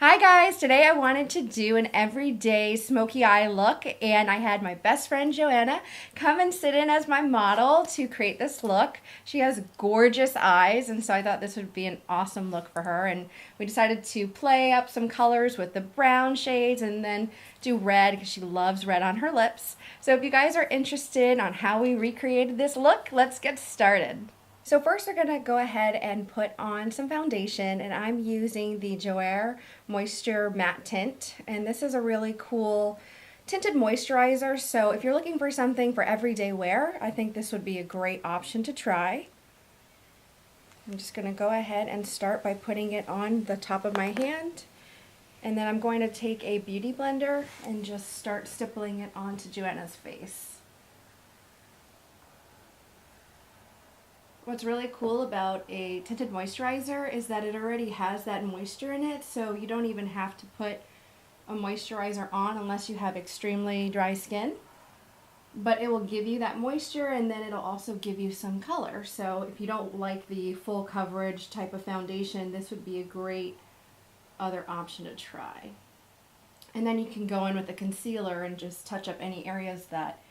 Hi guys, today I wanted to do an everyday smoky eye look, and I had my best friend Joanna come and sit in as my model to create this look. She has gorgeous eyes, and so I thought this would be an awesome look for her, and we decided to play up some colors with the brown shades and then do red because she loves red on her lips. So if you guys are interested on how we recreated this look, let's get started. So first we're going to go ahead and put on some foundation, and I'm using the Joair Moisture Matte Tint, and this is a really cool tinted moisturizer, so if you're looking for something for everyday wear, I think this would be a great option to try. I'm just going to go ahead and start by putting it on the top of my hand, and then I'm going to take a beauty blender and just start stippling it onto Joanna's face. What's really cool about a tinted moisturizer is that it already has that moisture in it, so you don't even have to put a moisturizer on unless you have extremely dry skin. But it will give you that moisture, and then it'll also give you some color. So if you don't like the full coverage type of foundation, this would be a great other option to try. And then you can go in with a concealer and just touch up any areas that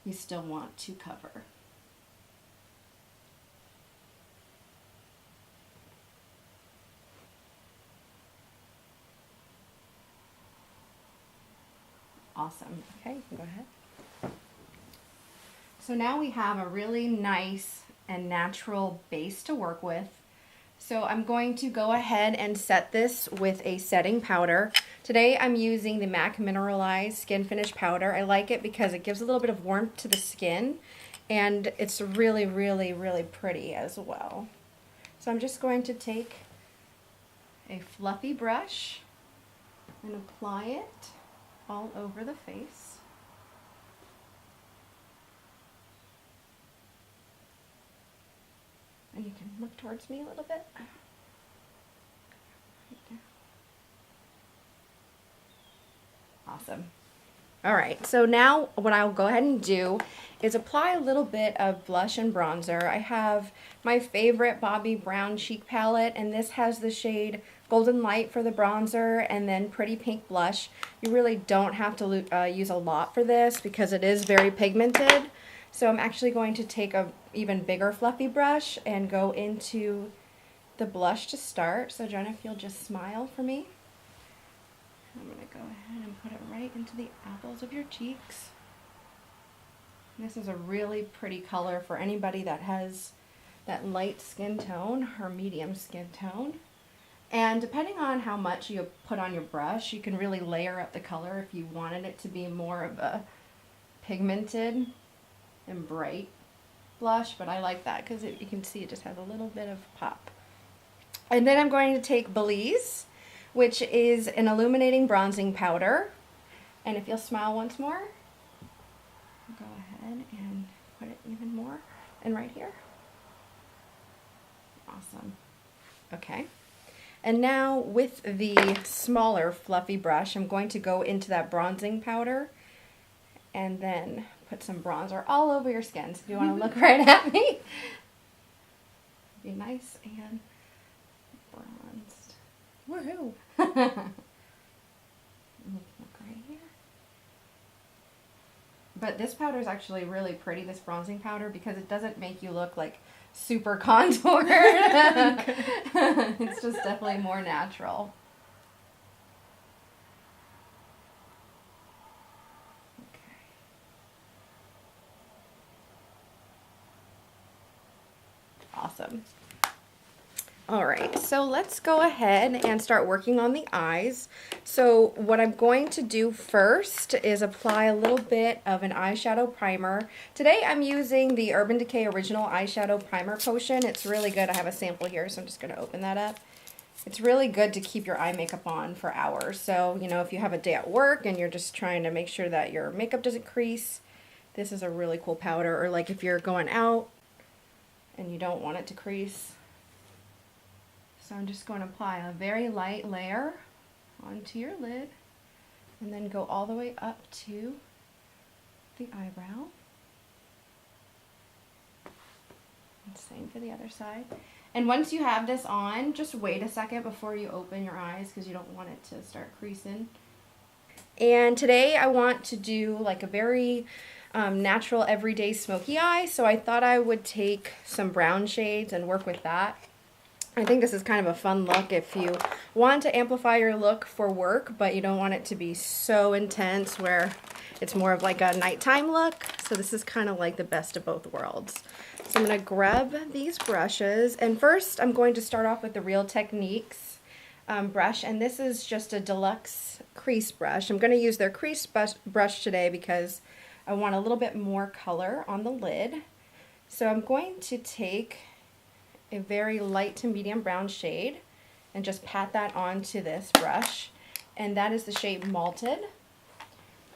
you still want to cover. Awesome. Okay, you can go ahead. So now we have a really nice and natural base to work with. So I'm going to go ahead and set this with a setting powder. Today I'm using the MAC Mineralized Skin Finish Powder. I like it because it gives a little bit of warmth to the skin, and it's really, really, really pretty as well. So I'm just going to take a fluffy brush and apply it all over the face. And you can look towards me a little bit. Right there. Awesome. Alright, so now what I'll go ahead and do is apply a little bit of blush and bronzer. I have my favorite Bobbi Brown Cheek Palette, and this has the shade Golden Light for the bronzer and then Pretty Pink Blush. You really don't have to use a lot for this because it is very pigmented. So I'm actually going to take a even bigger fluffy brush and go into the blush to start. So Jenna, if you'll just smile for me. I'm going to go ahead and put it right into the apples of your cheeks. This is a really pretty color for anybody that has that light skin tone or medium skin tone. And depending on how much you put on your brush, you can really layer up the color if you wanted it to be more of a pigmented and bright blush, but I like that because you can see it just has a little bit of pop. And then I'm going to take Belize, which is an illuminating bronzing powder. And if you'll smile once more, go ahead and put it even more. And right here. Awesome. Okay. And now with the smaller fluffy brush, I'm going to go into that bronzing powder and then put some bronzer all over your skin. So if you want to look right at me, be nice and bronzed. Woohoo! Look right here. But this powder is actually really pretty, this bronzing powder, because it doesn't make you look like super contoured. It's just definitely more natural. Okay. Awesome. Alright, so let's go ahead and start working on the eyes. So what I'm going to do first is apply a little bit of an eyeshadow primer. Today I'm using the Urban Decay Original Eyeshadow Primer Potion. It's really good. I have a sample here, so I'm just going to open that up. It's really good to keep your eye makeup on for hours. So, you know, if you have a day at work and you're just trying to make sure that your makeup doesn't crease, this is a really cool powder. Or like if you're going out and you don't want it to crease. So I'm just going to apply a very light layer onto your lid and then go all the way up to the eyebrow. And same for the other side. And once you have this on, just wait a second before you open your eyes because you don't want it to start creasing. And today I want to do like a very natural everyday smoky eye, so I thought I would take some brown shades and work with that. I think this is kind of a fun look if you want to amplify your look for work, but you don't want it to be so intense where it's more of like a nighttime look. So this is kind of like the best of both worlds. So I'm going to grab these brushes, and first I'm going to start off with the Real Techniques brush, and this is just a deluxe crease brush. I'm going to use their crease brush today because I want a little bit more color on the lid. So I'm going to take a very light to medium brown shade and just pat that onto this brush, and that is the shade Malted.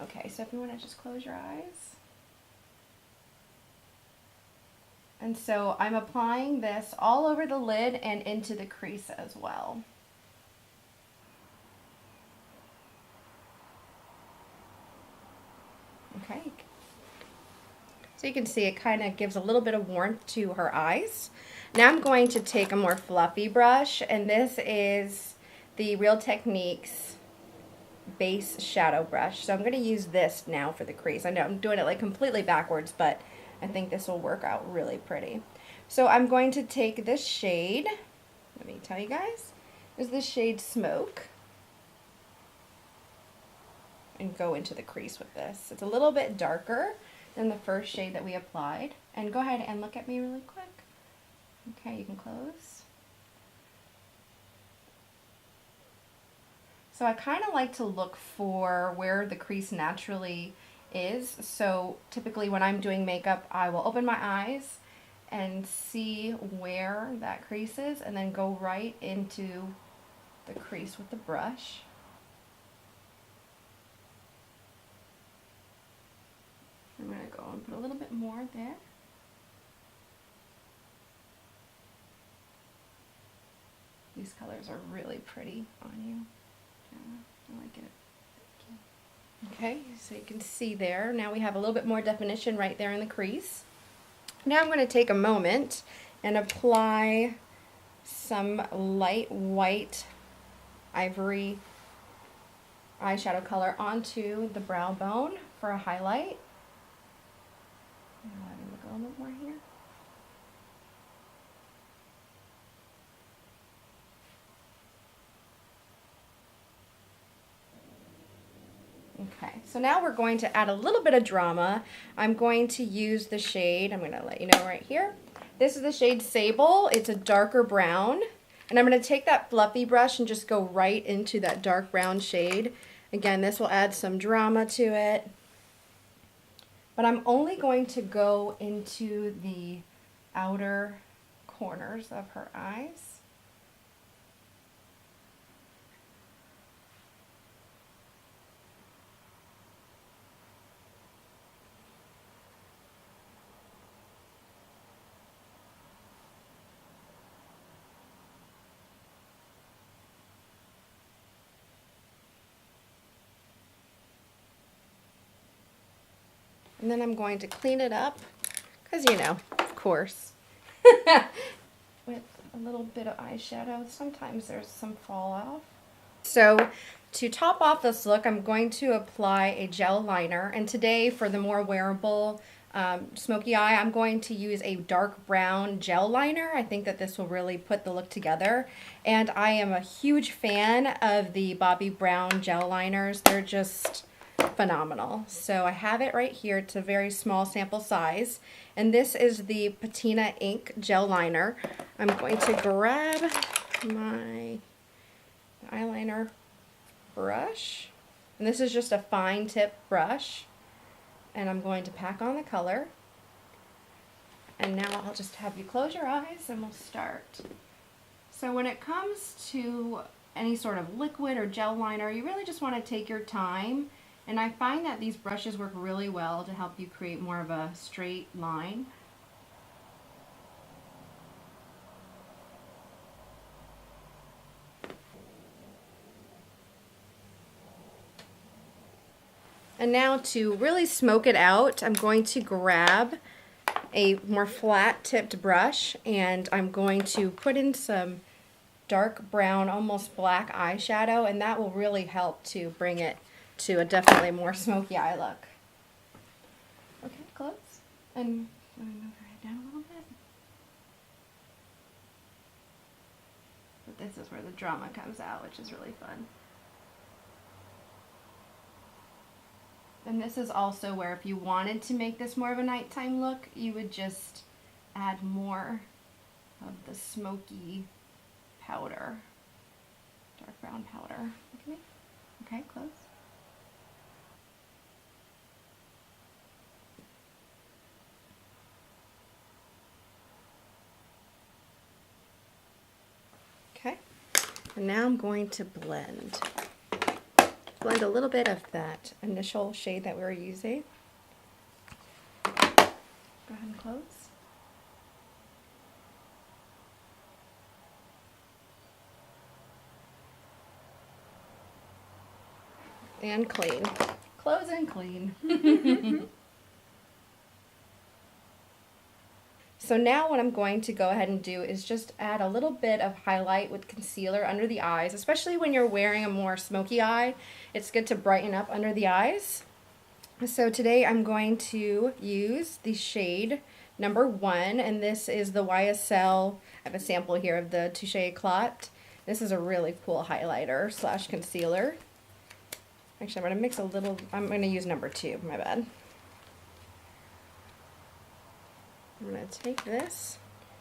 Okay, so if you want to just close your eyes. And so I'm applying this all over the lid and into the crease as well. Okay, so you can see it kind of gives a little bit of warmth to her eyes. Now I'm going to take a more fluffy brush, and this is the Real Techniques base shadow brush. So I'm going to use this now for the crease. I know I'm doing it like completely backwards, but I think this will work out really pretty. So I'm going to take this shade, let me tell you guys, is the shade Smoke, and go into the crease with this. It's a little bit darker than the first shade that we applied. And go ahead and look at me really quick. Okay, you can close. So I kind of like to look for where the crease naturally is. So typically when I'm doing makeup, I will open my eyes and see where that crease is and then go right into the crease with the brush. I'm going to go and put a little bit more there. These colors are really pretty on you. Yeah, I like it. Okay, so you can see there. Now we have a little bit more definition right there in the crease. Now I'm going to take a moment and apply some light white ivory eyeshadow color onto the brow bone for a highlight. Let me look a little bit more here. Okay, so now we're going to add a little bit of drama. I'm going to use the shade, I'm going to let you know right here. This is the shade Sable. It's a darker brown. And I'm going to take that fluffy brush and just go right into that dark brown shade. Again, this will add some drama to it. But I'm only going to go into the outer corners of her eyes. And then I'm going to clean it up, because you know, of course, with a little bit of eyeshadow. Sometimes there's some fall off. So to top off this look, I'm going to apply a gel liner. And today, for the more wearable smoky eye, I'm going to use a dark brown gel liner. I think that this will really put the look together. And I am a huge fan of the Bobbi Brown gel liners. They're just phenomenal. So I have it right here. It's a very small sample size, and this is the Patina Ink gel liner. I'm going to grab my eyeliner brush, and this is just a fine tip brush, and I'm going to pack on the color. And now I'll just have you close your eyes and we'll start. So when it comes to any sort of liquid or gel liner, you really just want to take your time. And I find that these brushes work really well to help you create more of a straight line. And now to really smoke it out, I'm going to grab a more flat tipped brush, and I'm going to put in some dark brown, almost black eyeshadow, and that will really help to bring it to a definitely more smoky eye look. Okay, close. And let me move her head down a little bit. But this is where the drama comes out, which is really fun. And this is also where if you wanted to make this more of a nighttime look, you would just add more of the smoky powder, dark brown powder. Look at me. Okay, close. Okay, and now I'm going to blend a little bit of that initial shade that we were using. Go ahead and close. And clean. Close and clean. So now what I'm going to go ahead and do is just add a little bit of highlight with concealer under the eyes, especially when you're wearing a more smoky eye. It's good to brighten up under the eyes. So today I'm going to use the shade number 1, and this is the YSL. I have a sample here of the Touche Éclat. This is a really cool highlighter slash concealer. Actually, I'm going to mix a little, I'm going to use number 2, my bad. I'm going to take this,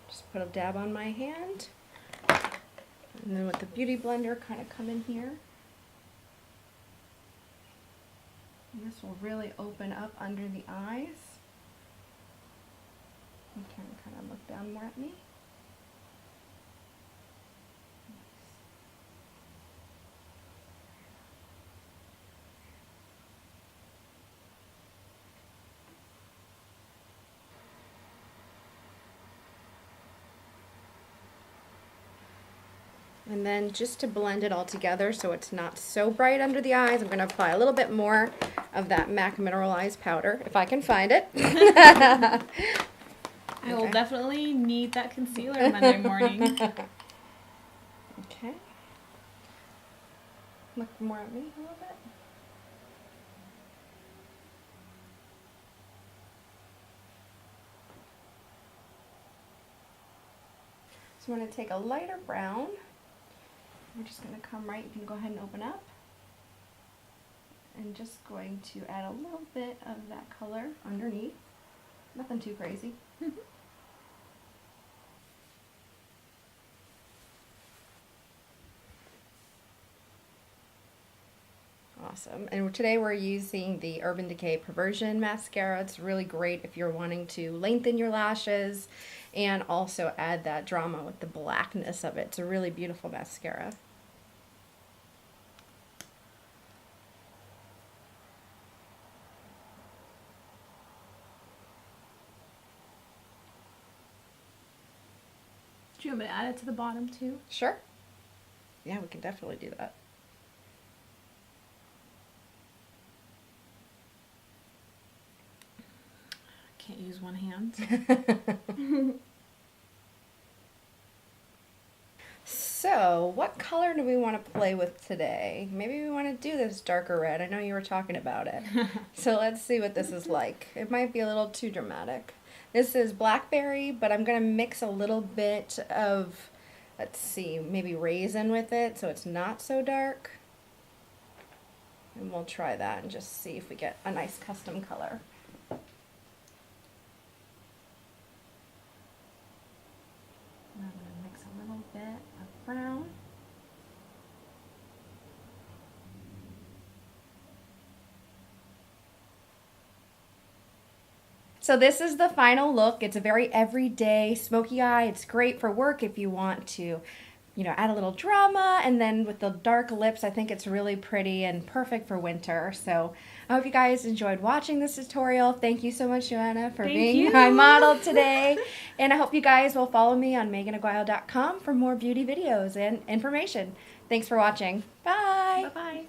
just put a dab on my hand, and then with the Beauty Blender kind of come in here. And this will really open up under the eyes. You can kind of look down more at me. And then just to blend it all together so it's not so bright under the eyes, I'm going to apply a little bit more of that MAC Mineralized powder, if I can find it. I will definitely need that concealer Monday morning. Okay. Look more at me a little bit. So I'm going to take a lighter brown. We're just going to come right, you can go ahead and open up. And just going to add a little bit of that color underneath. Nothing too crazy. Awesome. And today we're using the Urban Decay Perversion Mascara. It's really great if you're wanting to lengthen your lashes and also add that drama with the blackness of it. It's a really beautiful mascara. Do you want me to add it to the bottom too? Sure. Yeah, we can definitely do that. Can't use one hand. So, what color do we want to play with today? Maybe we want to do this darker red. I know you were talking about it. So let's see what this is like. It might be a little too dramatic. This is blackberry, but I'm going to mix a little bit of, let's see, maybe raisin with it so it's not so dark. And we'll try that and just see if we get a nice custom color. I'm going to mix a little bit of brown. So this is the final look. It's a very everyday smoky eye. It's great for work if you want to, add a little drama, and then with the dark lips, I think it's really pretty and perfect for winter. So I hope you guys enjoyed watching this tutorial. Thank you so much, Joanna, for being my model today. And I hope you guys will follow me on meaganaguayo.com for more beauty videos and information. Thanks for watching. Bye. Bye-bye.